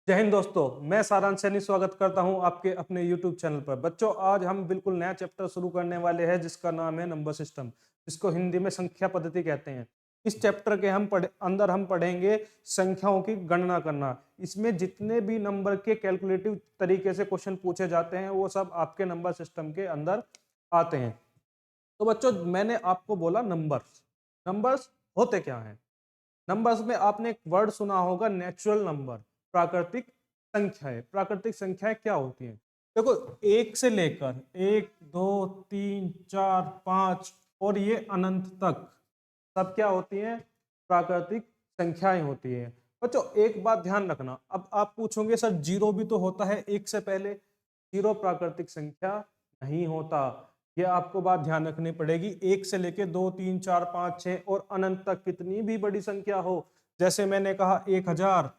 जय हिंद दोस्तों, मैं सारांश सैनी स्वागत करता हूं आपके अपने YouTube चैनल पर। बच्चों, आज हम बिल्कुल नया चैप्टर शुरू करने वाले हैं जिसका नाम है नंबर सिस्टम, जिसको हिंदी में संख्या पद्धति कहते हैं। इस चैप्टर के अंदर हम पढ़ेंगे संख्याओं की गणना करना। इसमें जितने भी नंबर के कैलकुलेटिव तरीके से क्वेश्चन पूछे जाते हैं वो सब आपके नंबर सिस्टम के अंदर आते हैं। तो बच्चों, मैंने आपको बोला नंबर्स। नंबर्स होते क्या हैं? नंबर्स में आपने एक वर्ड सुना होगा, नेचुरल नंबर, प्राकृतिक संख्याएं। प्राकृतिक संख्याएं क्या होती हैं? देखो, एक से लेकर एक, दो, तीन, चार, पांच और ये अनंत तक सब क्या होती हैं? प्राकृतिक संख्याएं होती है। बच्चों, एक बात ध्यान रखना, अब आप पूछोगे सर जीरो भी तो होता है एक से पहले। जीरो प्राकृतिक संख्या नहीं होता। ये आपको बात ध्यान रखनी पड़ेगी। एक से लेके दो, तीन, चार, पांच, छह और अनंत तक कितनी भी बड़ी संख्या हो, जैसे मैंने कहा 1000,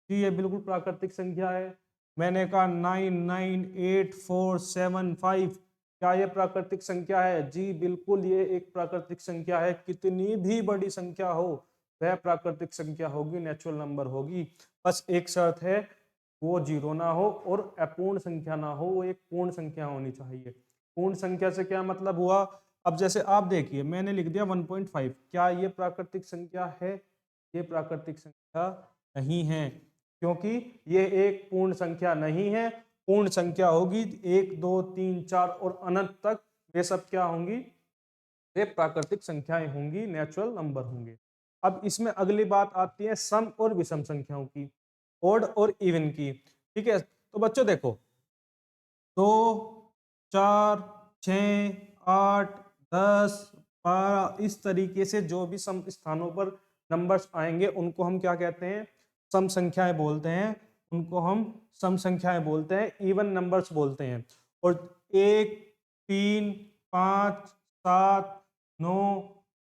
जी ये बिल्कुल प्राकृतिक संख्या है। मैंने कहा 998475, क्या ये प्राकृतिक संख्या है? जी बिल्कुल, ये एक प्राकृतिक संख्या है। कितनी भी बड़ी संख्या हो वह प्राकृतिक संख्या होगी, नेचुरल नंबर होगी। बस एक शर्त है, वो जीरो ना हो और अपूर्ण संख्या ना हो, वो एक पूर्ण संख्या होनी चाहिए। पूर्ण संख्या से क्या मतलब हुआ? अब जैसे आप देखिए, मैंने लिख दिया 1.5, क्या ये प्राकृतिक संख्या है? ये प्राकृतिक संख्या नहीं है, क्योंकि ये एक पूर्ण संख्या नहीं है। पूर्ण संख्या होगी एक, दो, तीन, चार और अनंत तक, ये सब क्या होंगी? ये प्राकृतिक संख्याएं होंगी, नेचुरल नंबर होंगे। अब इसमें अगली बात आती है सम और विषम संख्याओं की, ओड और इवन की। ठीक है, तो बच्चों देखो, दो, चार, छ, आठ, 10, 12, इस तरीके से जो भी सम स्थानों पर नंबर्स आएंगे उनको हम क्या कहते हैं? सम संख्याएं बोलते हैं। उनको हम सम संख्याएं बोलते हैं, इवन नंबर्स बोलते हैं। और एक, तीन, पाँच, सात, नौ,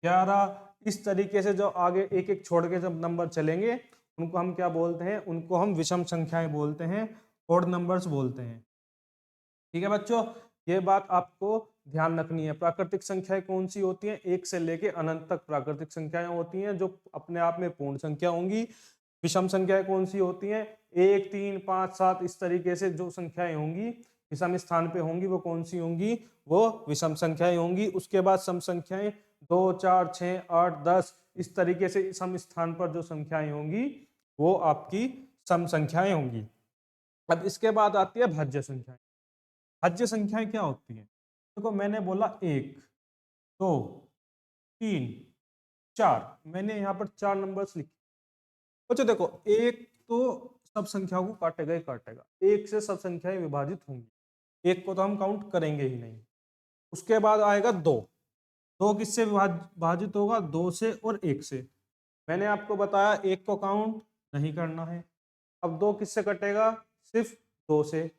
11, इस तरीके से जो आगे एक एक छोड़ के जब नंबर चलेंगे उनको हम क्या बोलते हैं? उनको हम विषम संख्याएं बोलते हैं, ओड नंबर्स बोलते हैं। ठीक है बच्चों, ये बात आपको ध्यान रखनी है। प्राकृतिक संख्याएं कौन सी होती हैं? एक से लेके अनंत तक प्राकृतिक संख्याएं होती हैं जो अपने आप में पूर्ण संख्या होंगी। विषम संख्याएं कौन सी होती हैं? एक, तीन, पाँच, सात, इस तरीके से जो संख्याएं होंगी विषम स्थान पे होंगी वो कौन सी होंगी? वो विषम संख्याएं होंगी। उसके बाद सम संख्याएं दो, चार, छः, आठ, 10, इस तरीके से सम स्थान पर जो संख्याएं होंगी वो आपकी सम संख्याएं होंगी। अब इसके बाद आती है भाज्य संख्याएं। भाज्य संख्याएं क्या होती हैं? देखो, मैंने बोला एक, दो, तीन, चार, मैंने यहाँ पर चार नंबर्स लिखे। अच्छा देखो, एक तो सब संख्याओं को काटेगा ही काटेगा, एक से सब संख्याएं विभाजित होंगी, एक को तो हम काउंट करेंगे ही नहीं। उसके बाद आएगा दो। दो किससे विभाजित होगा? दो से और एक से। मैंने आपको बताया एक को काउंट नहीं करना है। अब दो किससे कटेगा? सिर्फ दो से।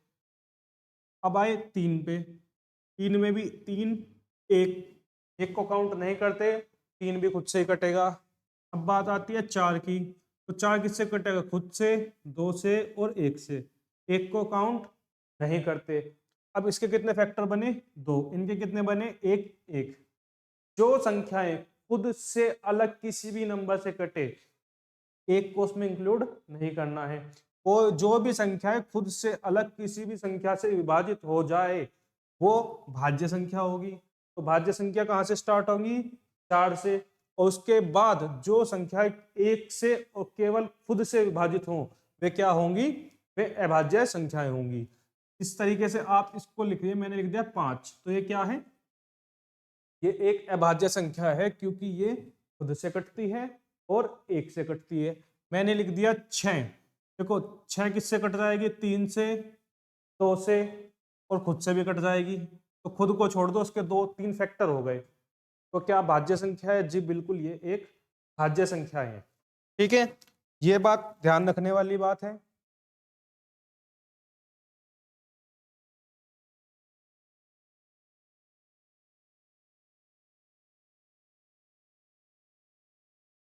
अब आए तीन पे, तीन में भी तीन, एक, एक को काउंट नहीं करते, तीन भी खुद से ही कटेगा। अब बात आती है चार की, तो चार किससे कटेगा? खुद से, दो से और एक से। एक को काउंट नहीं करते। अब इसके कितने फैक्टर बने? दो। इनके कितने बने? एक, एक। जो संख्याएं खुद से अलग किसी भी नंबर से कटे, एक को उसमें इंक्लूड नहीं करना है। वो जो भी संख्याएं खुद से अलग किसी भी संख्या से विभाजित हो जाए वो भाज्य संख्या होगी। तो भाज्य संख्या कहां से स्टार्ट होगी? चार से। और उसके बाद जो संख्याएं एक से और केवल खुद से विभाजित हों वे क्या होंगी? वे अभाज्य संख्याएं होंगी। इस तरीके से आप इसको लिख लिया, मैंने लिख दिया पांच, तो ये क्या है? ये एक अभाज्य संख्या है क्योंकि ये खुद से कटती है और एक से कटती है। मैंने लिख दिया छह। देखो, छह किससे कट जाएगी? तीन से, दो से और खुद से भी कट जाएगी। तो खुद को छोड़ दो, उसके दो तीन फैक्टर हो गए। तो क्या भाज्य संख्या है? जी बिल्कुल, ये एक भाज्य संख्या है। ठीक है, ये बात ध्यान रखने वाली बात है।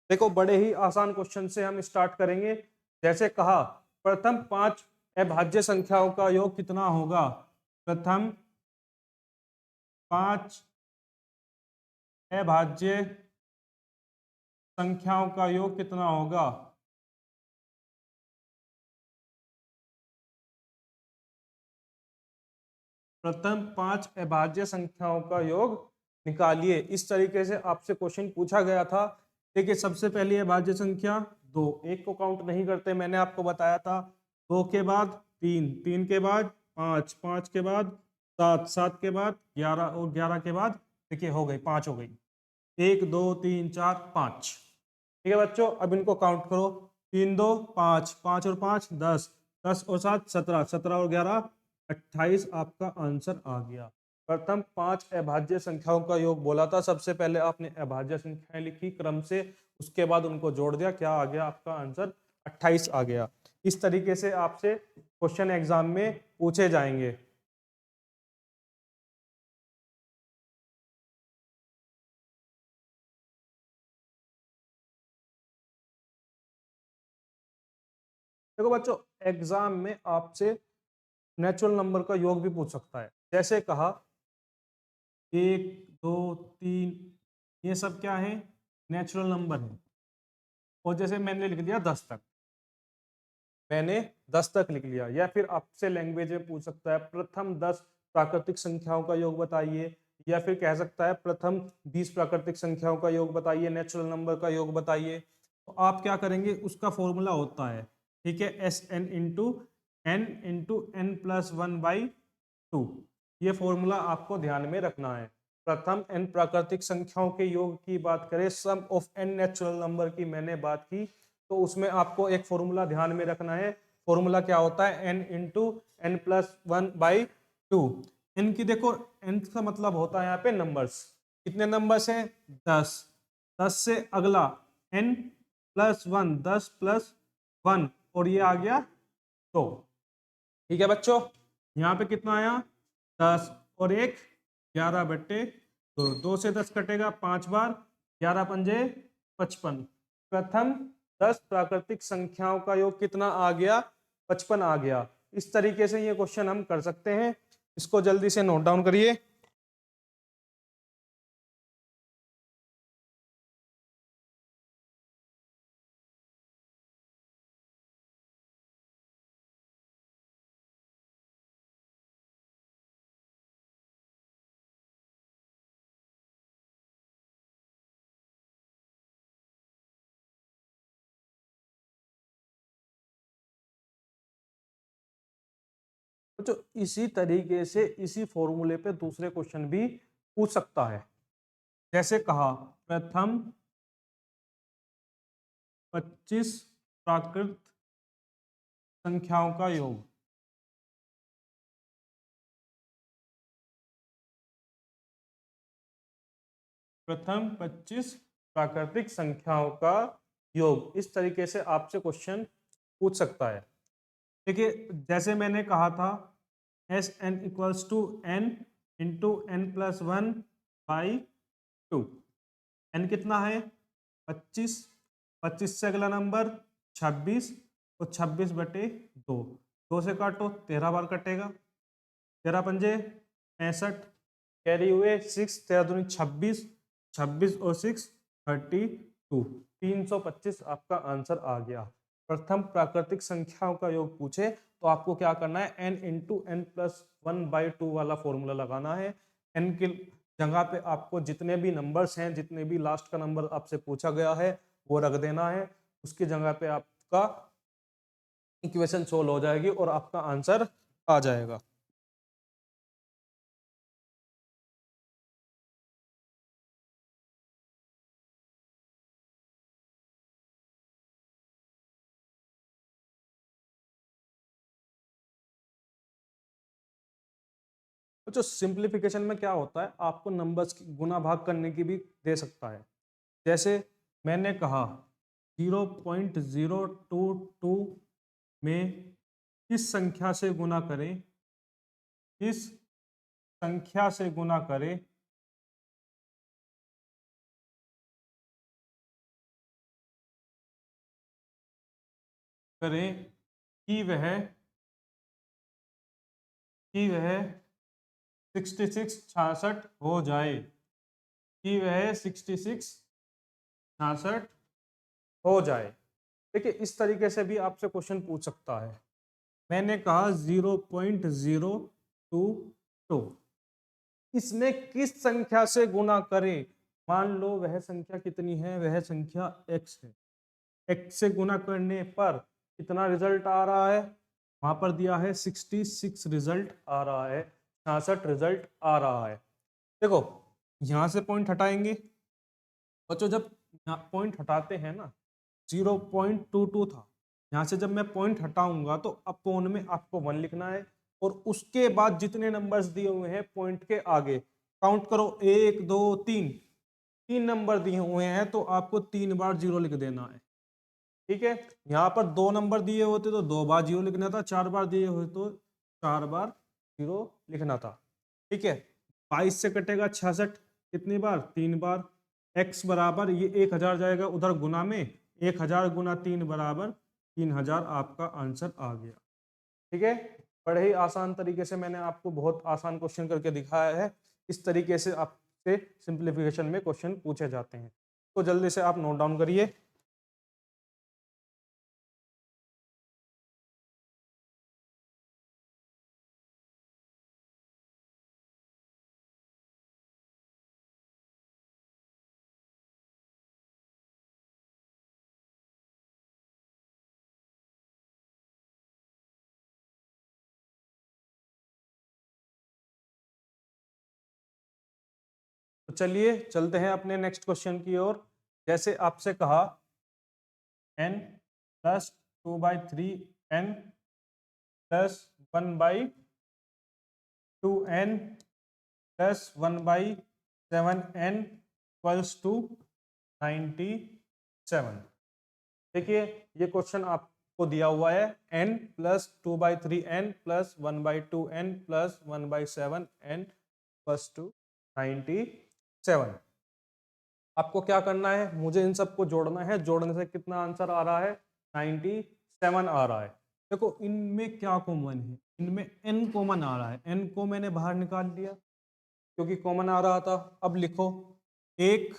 देखो, बड़े ही आसान क्वेश्चन से हम स्टार्ट करेंगे। जैसे कहा, प्रथम पांच अभाज्य संख्याओं का योग कितना होगा? प्रथम पांच अभाज्य संख्याओं का योग कितना होगा? प्रथम 5 अभाज्य संख्याओं का योग निकालिए। इस तरीके से आपसे क्वेश्चन पूछा गया था। देखिए सबसे पहली अभाज्य संख्या 2, एक को काउंट नहीं करते, मैंने आपको बताया था। 2 के बाद 3, 3 के बाद 5, 5 के बाद 7, 7 के बाद 11 और 11 के बाद देखिए हो गई 5 हो गई। 1 2 3 4 5। ठीक है बच्चों, अब इनको काउंट करो। 3 2 5, 5 और 5 10, 10 और 7 17, 17 और 11 28 आपका आंसर आ गया। प्रथम 5 अभाज्य संख्याओं का योग बोला था। सबसे पहले आपने अभाज्य संख्याएं लिखी क्रम से, उसके बाद उनको जोड़ दिया, क्या आ गया आपका आंसर 28 आ गया। इस तरीके से आपसे क्वेश्चन एग्जाम में पूछे जाएंगे। देखो बच्चों, एग्जाम में आपसे नेचुरल नंबर का योग भी पूछ सकता है। जैसे कहा 1 2 3, ये सब क्या है, नेचुरल नंबर है। और जैसे मैंने लिख दिया 10 तक, मैंने 10 तक लिख लिया। या फिर आपसे लैंग्वेज में पूछ सकता है प्रथम 10 प्राकृतिक संख्याओं का योग बताइए, या फिर कह सकता है प्रथम 20 प्राकृतिक संख्याओं का योग बताइए, नेचुरल नंबर का योग बताइए। तो आप क्या करेंगे, उसका फॉर्मूला होता है, ठीक है, s n into n plus 1/2। ये फॉर्मूला आपको ध्यान में रखना है। प्रथम n प्राकृतिक संख्याओं के योग की बात करें, सम ऑफ n नेचुरल नंबर की मैंने बात की, तो उसमें आपको एक फॉर्मूला ध्यान में रखना है। फॉर्मूला क्या होता है, n into n plus 1/2। n की देखो, n का मतलब होता है यहाँ पे नंबर्स। कितने नंबर्स हैं, 10। 10 से अगला n प्लस 1, 10 प्लस 1, और ये आ गया 2। ठीक है बच्चों, यहाँ पे कितना आया 10 और 1 11/2। 2 से 10 कटेगा 5 बार, 11 पंजे 55। प्रथम 10 प्राकृतिक संख्याओं का योग कितना आ गया, 55 आ गया। इस तरीके से ये क्वेश्चन हम कर सकते हैं। इसको जल्दी से नोट डाउन करिए। तो इसी तरीके से इसी फॉर्मूले पे दूसरे क्वेश्चन भी पूछ सकता है। जैसे कहा प्रथम 25 प्राकृत संख्याओं का योग। प्रथम 25 प्राकृतिक संख्याओं का योग, इस तरीके से आपसे क्वेश्चन पूछ सकता है। देखिए जैसे मैंने कहा था, s n equals to n into n plus 1/2। N कितना है 25, 25 से अगला नंबर 26, और 26/2। 2 से काटो 13 बार कटेगा, 13 पंजे 65, कैरी हुए 6, 13 दूनी 26, 26 और 6 32। 325 आपका आंसर आ गया। प्रथम प्राकृतिक संख्याओं का योग पूछे तो आपको क्या करना है, n इंटू एन प्लस 1/2 वाला फॉर्मूला लगाना है। n की जगह पे आपको जितने भी नंबर्स हैं, जितने भी लास्ट का नंबर आपसे पूछा गया है वो रख देना है। उसकी जगह पे आपका इक्वेशन सोल्व हो जाएगी और आपका आंसर आ जाएगा। तो जो सिंप्लीफिकेशन में क्या होता है, आपको नंबर्स की गुना भाग करने की भी दे सकता है। जैसे मैंने कहा 0.022 में किस संख्या से गुना करें, किस संख्या से गुना करें कि वह 66 हो जाए, कि वह 66 हो जाए। देखिए इस तरीके से भी आपसे क्वेश्चन पूछ सकता है। मैंने कहा 0.022 तो इसमें किस संख्या से गुना करें? मान लो वह संख्या कितनी है, वह संख्या x है, x से गुना करने पर कितना रिजल्ट आ रहा है, वहां पर दिया है 66 रिजल्ट आ रहा है, 66 रिजल्ट आ रहा है। देखो यहां से पॉइंट हटाएंगे बच्चों, जब पॉइंट हटाते हैं ना 0.22 था, यहाँ से जब मैं पॉइंट हटाऊंगा तो अपोन में आपको 1 लिखना है और उसके बाद जितने नंबर्स दिए हुए हैं पॉइंट के आगे काउंट करो, 1 2 3, 3 नंबर दिए हुए हैं तो आपको 3 बार 0 लिख देना है। ठीक है, यहाँ पर 2 नंबर दिए होते तो 2 बार 0 लिखना था, 4 बार दिए हुए तो 4 बार 0 लिखना था। ठीक है, 22 से कटेगा 66 कितनी बार, 3 बार। x बराबर ये 1000 जाएगा उधर गुना में, 1000 गुना 3 बराबर 3000 आपका आंसर आ गया। ठीक है, बड़े ही आसान तरीके से मैंने आपको बहुत आसान क्वेश्चन करके दिखाया है। इस तरीके से आपसे सिंप्लीफिकेशन में क्वेश्चन पूछे जाते हैं, तो जल्दी से आप नोट डाउन करिए। तो चलिए चलते हैं अपने नेक्स्ट क्वेश्चन की ओर। जैसे आपसे कहा n plus 2/3 n plus 1/2n plus 1/7n equals to 97। देखिए ये क्वेश्चन आपको दिया हुआ है n plus 2/3n plus 1/2n plus 1/7n equals to 97। आपको क्या करना है, मुझे इन सबको जोड़ना है, जोड़ने से कितना आंसर आ रहा है, 97 आ रहा है। देखो इनमें क्या कॉमन है, इनमें n कॉमन आ रहा है, n को मैंने बाहर निकाल लिया क्योंकि कॉमन आ रहा था। अब लिखो एक,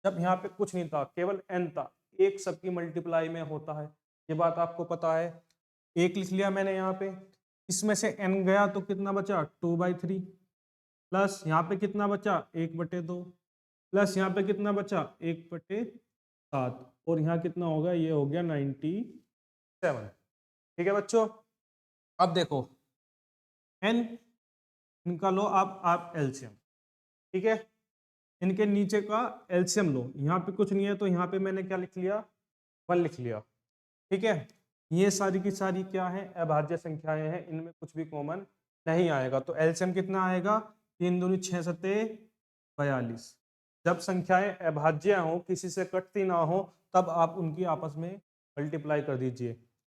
जब यहाँ पे कुछ नहीं था केवल n था, एक सबकी मल्टीप्लाई में होता है, ये बात आपको पता है। एक लिख लिया मैंने यहाँ पे, इसमें से n गया तो कितना बचा 2/3 प्लस यहाँ पे कितना बचा 1/2 प्लस यहाँ पे कितना बचा 1/7 और यहाँ कितना होगा, ये हो गया 97। ठीक है बच्चों, अब देखो n इनका लो आप एलसीएम। ठीक है, इनके नीचे का एलसीएम लो, यहाँ पे कुछ नहीं है तो यहाँ पे मैंने क्या लिख लिया, 1 लिख लिया। ठीक है, ये सारी की सारी क्या है, अभाज्य संख्याएं हैं, इनमें कुछ भी कॉमन नहीं आएगा, तो एलसीएम कितना आएगा, 3 दूनी 6 सते 42। जब संख्याएं अभाज्य हो, किसी से कटती ना हो, तब आप उनकी आपस में मल्टीप्लाई कर दीजिए।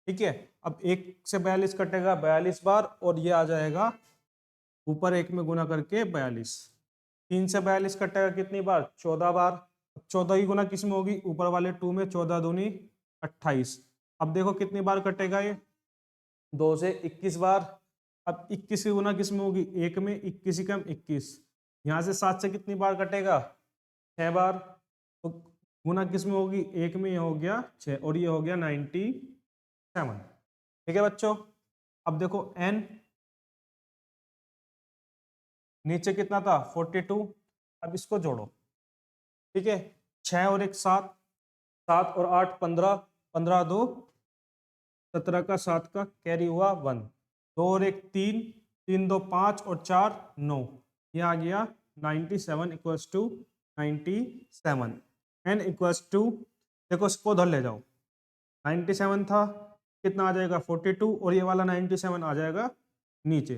ठीक है, अब 1 से 42 कटेगा 42 बार और ये आ जाएगा ऊपर 1 में गुना करके 42। 3 से 42 कटेगा कितनी बार, 14 बार। 14 की गुना किस में होगी, ऊपर वाले 2 में, 14 दूनी 28। अब देखो कितनी बार कटेगा ये, 2 से 21 बार। अब 21 की गुना किस में होगी, 1 में, 21 कम 21। यहाँ से 7 से कितनी बार कटेगा, 6 बार। तो गुना किस में होगी, 1 में, ये हो गया 6 और ये हो गया 97। ठीक है बच्चों, अब देखो n नीचे कितना था 42, अब इसको जोड़ो। ठीक है, 6 और 1 7, 7 और 8 15, 15 2 17 का 7 का कैरी हुआ 1, 2 और 1 3, 3 2 5 और 4 9, ये आ गया 97 equals to 97। n equals to, देखो इसको उधर ले जाओ, 97 था, कितना आ जाएगा 42 और ये वाला 97 आ जाएगा नीचे,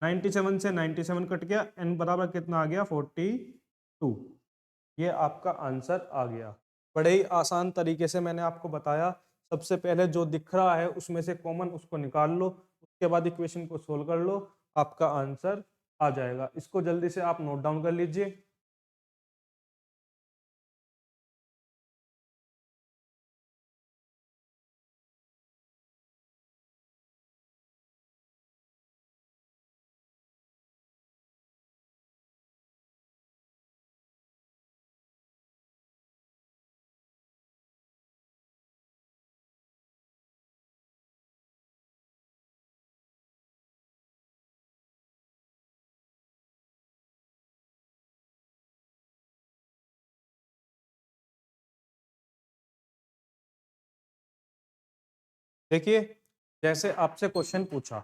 97 से 97 कट गया, n बराबर कितना आ गया 42। ये आपका आंसर आ गया। बड़े ही आसान तरीके से मैंने आपको बताया। सबसे पहले जो दिख रहा है उसमें से कॉमन उसको निकाल लो, उसके बाद इक्वेशन को सोल्व कर लो, आपका आंसर आ जाएगा। इसको जल्दी से आप नोट डाउन कर लीजिए। देखिए, जैसे आपसे क्वेश्चन पूछा,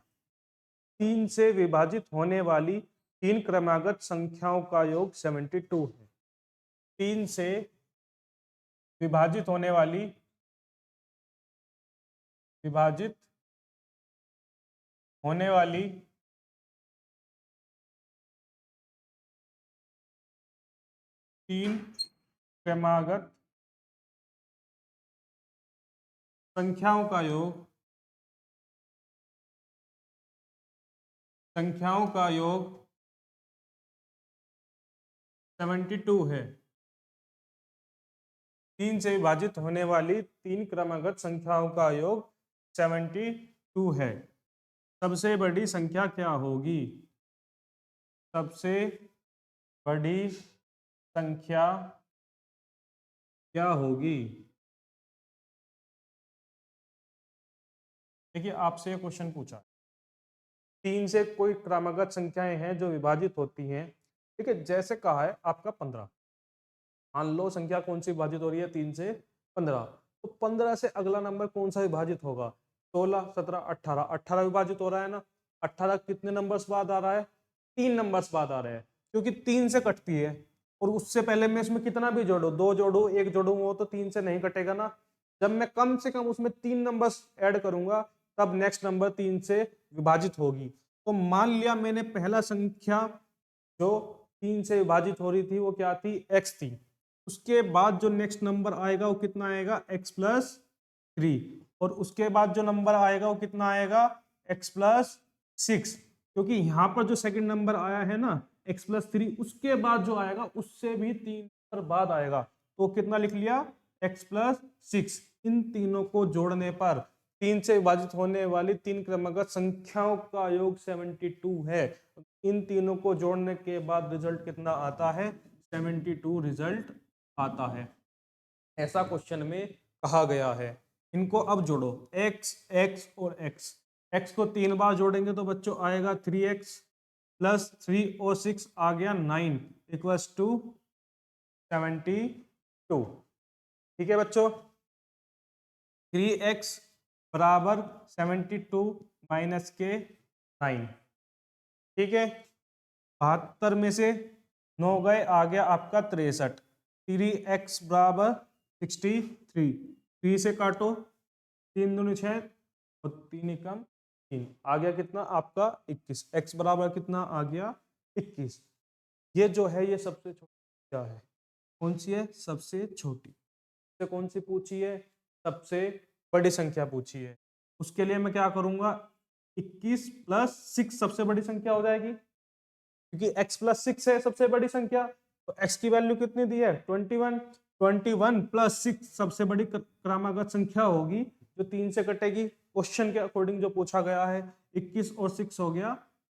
3 से विभाजित होने वाली 3 क्रमागत संख्याओं का योग 72 है। 3 से विभाजित होने वाली विभाजित होने वाली 3 क्रमागत संख्याओं का योग 72 है। 3 से विभाजित होने वाली 3 क्रमागत संख्याओं का योग 72 है। सबसे बड़ी संख्या क्या होगी? सबसे बड़ी संख्या क्या होगी? देखिए, आपसे क्वेश्चन पूछा, 3 से कोई क्रमागत संख्याएं हैं जो विभाजित होती हैं। ठीक है, जैसे कहा है आपका 15, मान लो संख्या कौन सी विभाजित हो रही है? 3 से 15। तो 15 से अगला नंबर कौन सा विभाजित होगा? 16, 17, 18। 18 विभाजित हो रहा है ना। 18 कितने नंबर्स बाद आ रहा है? 3 नंबर्स बाद आ रहे हैं, क्योंकि 3 से कटती है। और उससे पहले मैं इसमें कितना भी जोड़ू, 2 जोड़ू, 1 जोड़ू, वो तो 3 से नहीं कटेगा ना। जब मैं कम से कम उसमें 3 नंबर्स ऐड करूंगा, तब नेक्स्ट नंबर 3 से विभाजित होगी। तो मान लिया मैंने पहला संख्या जो 3 से विभाजित हो रही थी वो क्या थी? x थी। उसके बाद जो नेक्स्ट नंबर आएगा वो कितना आएगा? x+3। और उसके बाद जो नंबर आएगा वो कितना आएगा? x+6। क्योंकि यहाँ पर जो सेकंड नंबर आया है ना x+3, उसके बाद जो आएगा उससे भी 3 नंबर बाद आएगा, तो कितना लिख लिया? x+6। इन तीनों को जोड़ने पर 3 से विभाजित होने वाली 3 क्रमागत संख्याओं का योग 72 है। इन तीनों को जोड़ने के बाद रिजल्ट कितना आता है? 72 रिजल्ट आता है। ऐसा क्वेश्चन में कहा गया है। इनको अब जोड़ो, x, x और x। x को 3 बार जोड़ेंगे तो बच्चों आएगा 3x प्लस 3 और 6 आ गया 9 इक्वल्स टू 72। ठीक है बच्चों, 3x बराबर 72 माइनस के 9। ठीक है, 72 में से 9 गए, आ गया आपका 63। 3x बराबर 63। 3 से काटो, 3 दूनी 6 और 3 एकम 3, आ गया कितना आपका? 21। x बराबर कितना आ गया? 21। ये जो है ये सबसे छोटी क्या है? कौन सी है? सबसे छोटी। से कौन सी पूछी है? सबसे बड़ी संख्या पूछी है। उसके लिए मैं क्या करूंगा? 21 प्लस 6 सबसे बड़ी संख्या हो जाएगी, क्योंकि x+6 है सबसे बड़ी संख्या। तो x की वैल्यू कितनी दी है? 21। 21 प्लस 6 सबसे बड़ी क्रमागत संख्या होगी जो 3 से कटेगी। क्वेश्चन के अकॉर्डिंग जो पूछा गया है, 21 और 6 हो गया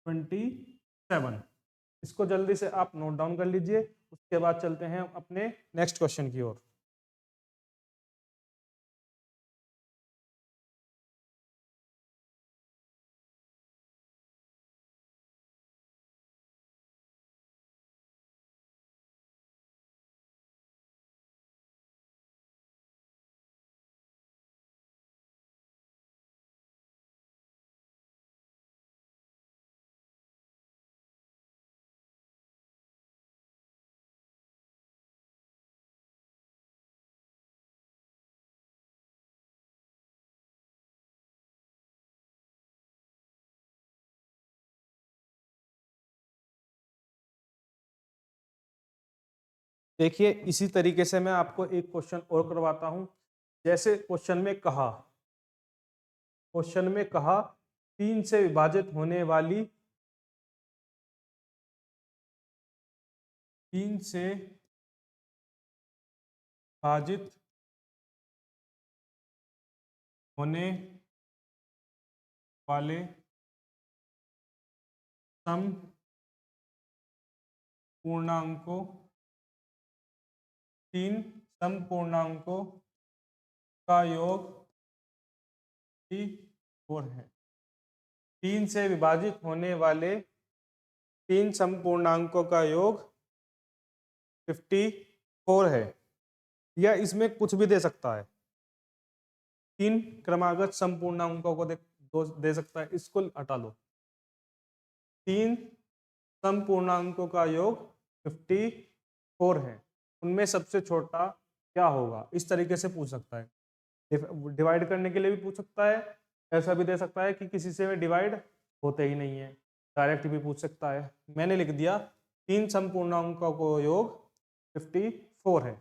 27। इसको जल्दी से आप नोट डाउन कर लीजिए, उसके बाद चलते हैं अपने नेक्स्ट क्वेश्चन की ओर। देखिए, इसी तरीके से मैं आपको एक क्वेश्चन और करवाता हूं। जैसे क्वेश्चन में कहा 3 से विभाजित होने वाली 3 से विभाजित होने वाले सम पूर्णांकों 3 सम पूर्णांकों का योग 4 है। 3 से विभाजित होने वाले 3 सम पूर्णांकों का योग 54 है। या इसमें कुछ भी दे सकता है। तीन क्रमागत संपूर्णांकों को दे सकता है, इसको हटा लो। तीन संपूर्णांकों का योग 54 है, उनमें सबसे छोटा क्या होगा, इस तरीके से पूछ सकता है। डिवाइड करने के लिए भी पूछ सकता है, ऐसा भी दे सकता है कि किसी से डिवाइड होते ही नहीं है, डायरेक्ट भी पूछ सकता है। मैंने लिख दिया तीन संपूर्णांकों को योग 54 है।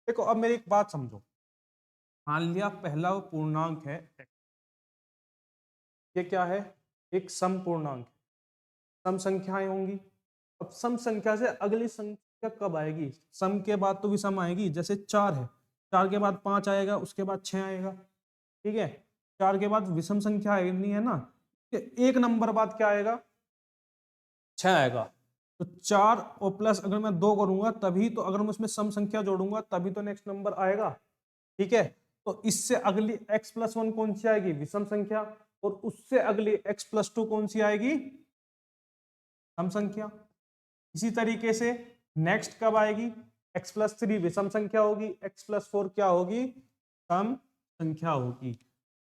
देखो अब मेरी एक बात समझो, मान लिया पहला पूर्णांक है x, ये क्या है, एक सम पूर्णांक, सम संख्याएं होंगी। अब सम संख्या से अगली संख्या कब आएगी, सम के बाद तो भी सम आएगी, जैसे 4 है, 4 के बाद 5 आएगा, उसके बाद 6 आएगा, ठीक है। 4 के बाद विषम संख्या आएगी है ना, एक नंबर बाद क्या आएगा, 6 आएगा। तो 4 और प्लस अगर मैं 2 करूंगा तभी तो, अगर मैं उसमें सम संख्या जोड़ूंगा तभी तो नेक्स्ट नंबर आएगा, ठीक है। तो इससे अगली x+1 कौन सी आएगी, विषम संख्या, और उससे अगली x+2 कौन सी आएगी, सम संख्या। इसी तरीके से नेक्स्ट कब आएगी, x+3 विषम संख्या होगी, x+4 क्या होगी, सम संख्या होगी।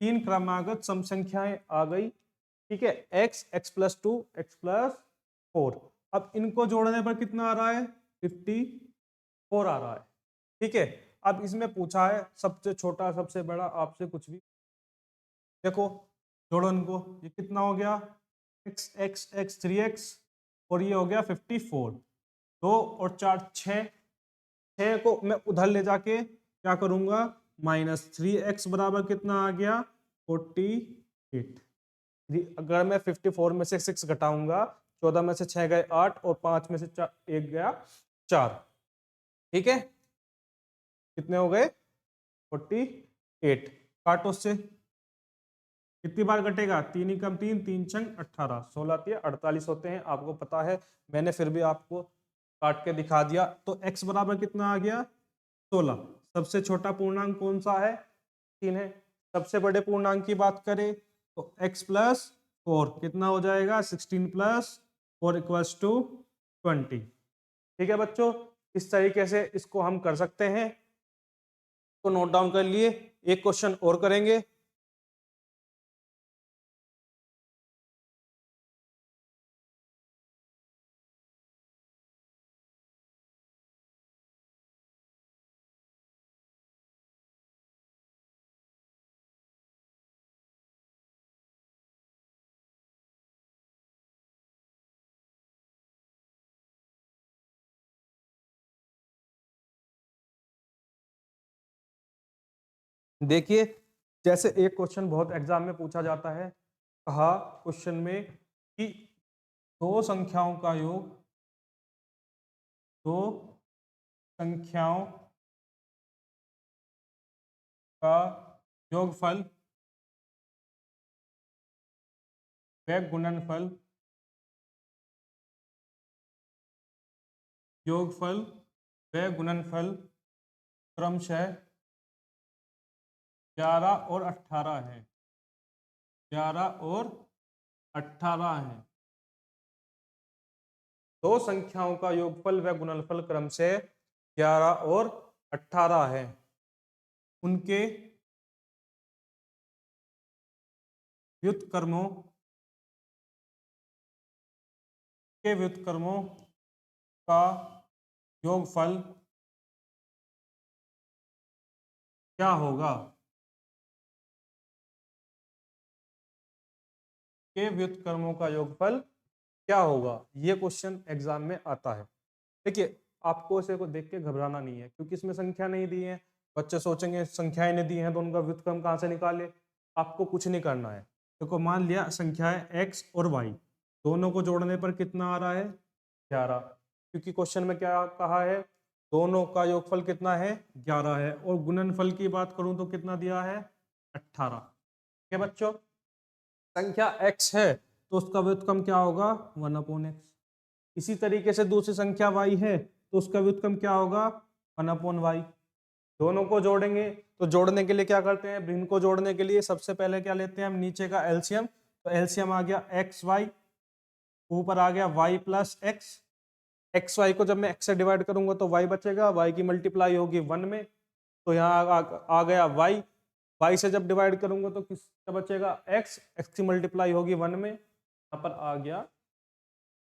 तीन क्रमागत सम संख्याएं आ गई, ठीक है, x, x+2, x+4। अब इनको जोड़ने पर कितना आ रहा है, 54 आ रहा है, ठीक है। अब इसमें पूछा है सबसे छोटा सबसे बड़ा, आपसे कुछ भी देखो, जोड़ो इनको, ये कितना हो गया, x x x 3x, और ये हो गया 54, 2 और 4 6, 6 को मैं उधर ले जाके क्या करूंगा, -3x बराबर कितना आ गया, 48। अगर मैं 54 में से 6 घटाऊंगा, 14 में से 6 गए 8, और 5 में से 1 गया 4, ठीक है, कितने हो गए, 48। काटो से, कितनी बार कटेगा, 3 ही कम 3, 3 छंग 18, 16 तिया 48 होते हैं, आपको पता है, मैंने फिर भी आपको काट के दिखा दिया। तो x बराबर कितना आ गया, 16। सबसे छोटा पूर्णांक कौन सा है, 3 है। सबसे बड़े पूर्णांक की बात करें तो x+4 कितना हो जाएगा, 16 + 4 = 20, ठीक है बच्चों। इस तरीके से इसको हम कर सकते हैं, तो नोट डाउन कर लिए। एक क्वेश्चन और करेंगे, देखिए जैसे एक क्वेश्चन बहुत एग्जाम में पूछा जाता है, कहा क्वेश्चन में कि दो संख्याओं का योग, दो संख्याओं का योगफल व गुणनफल, योगफल व गुणनफल क्रमशः 11 और 18 है, 11 और 18 है। दो संख्याओं का योगफल व गुणनफल क्रम से 11 और 18 है, उनके व्युत्क्रमों के व्युत्क्रमों का योगफल क्या होगा, के व्युत्क्रमों का योगफल क्या होगा, ये क्वेश्चन एग्जाम में आता है। देखिए आपको इसे को देख के घबराना नहीं है, क्योंकि इसमें संख्या नहीं दी है। बच्चे सोचेंगे संख्याएं नहीं दी हैं तो उनका व्युत्क्रम कहाँ से निकाले, आपको कुछ नहीं करना है। देखो मान लिया संख्या है x और y, दोनों को जोड़ने पर कितना आ रहा है, 11, क्योंकि क्वेश्चन में क्या कहा है, दोनों का योगफल कितना है, 11 है, और गुणनफल की बात करूं तो कितना दिया है, 18। ठीक है बच्चों, संख्या x है तो उसका व्युत्क्रम क्या होगा, 1/x। इसी तरीके से दूसरी संख्या y है तो उसका व्युत्क्रम क्या होगा, 1/y। दोनों को जोड़ेंगे तो जोड़ने के लिए क्या करते हैं, भिन्न को जोड़ने के लिए सबसे पहले क्या लेते हैं हम, नीचे का एलसीएम। तो एलसीएम आ गया xy, ऊपर आ गया y + x। xy को जब मैं x से डिवाइड करूंगा तो y बचेगा, y की मल्टीप्लाई होगी 1 में, तो यहाँ आ गया y, y से जब डिवाइड करूंगा तो किसका बचेगा, x, x की मल्टीप्लाई होगी 1 में, यहाँ पर आ गया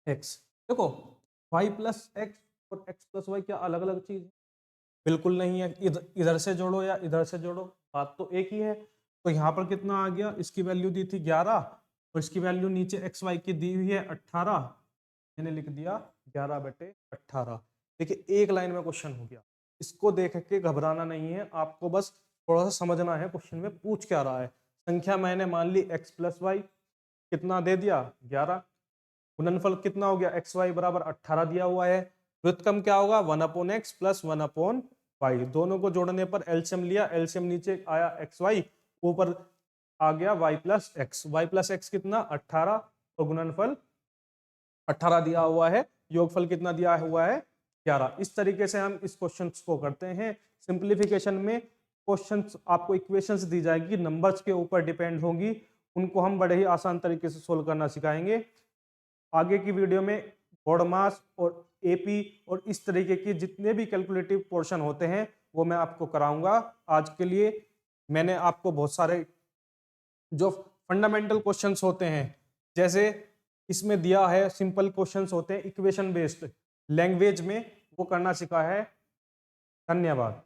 x। देखो y प्लस एक्स और x प्लस वाई क्या अलग अलग चीज है? बिल्कुल नहीं है। इधर से जोड़ो या इधर से जोड़ो, बात तो एक ही है। तो यहाँ पर कितना आ गया, इसकी वैल्यू दी थी 11 और इसकी वैल्यू नीचे एक्स वाई की दी हुई है 18, मैंने लिख दिया 11/18। देखिए एक लाइन में क्वेश्चन हो गया। इसको देख के घबराना नहीं है, आपको बस थोड़ा सा समझना है क्वेश्चन में पूछ क्या रहा है। संख्या मैंने मान ली x प्लस वाई, कितना दे दिया 11, गुणनफल कितना हो गया एक्स वाई बराबर 18 दिया हुआ है, व्युत्क्रम क्या होगा 1/x प्लस 1/y, दोनों को जोड़ने पर एलसीएम लिया, एलसीएम नीचे आया एक्स वाई, ऊपर आ गया y plus x, y plus x कितना 18 और गुणनफल 18 दिया हुआ है, योगफल कितना दिया हुआ है 11। इस तरीके से हम इस क्वेश्चन को करते हैं। सिंप्लीफिकेशन में क्वेश्चंस आपको इक्वेशंस दी जाएगी, नंबर्स के ऊपर डिपेंड होंगी, उनको हम बड़े ही आसान तरीके से सोल्व करना सिखाएंगे। आगे की वीडियो में बोर्ड मास और एपी और इस तरीके के जितने भी कैलकुलेटिव पोर्शन होते हैं वो मैं आपको कराऊंगा। आज के लिए मैंने आपको बहुत सारे जो फंडामेंटल क्वेश्चंस होते हैं, जैसे इसमें दिया है सिंपल क्वेश्चंस होते हैं इक्वेशन बेस्ड लैंग्वेज में, वो करना सिखा है। धन्यवाद।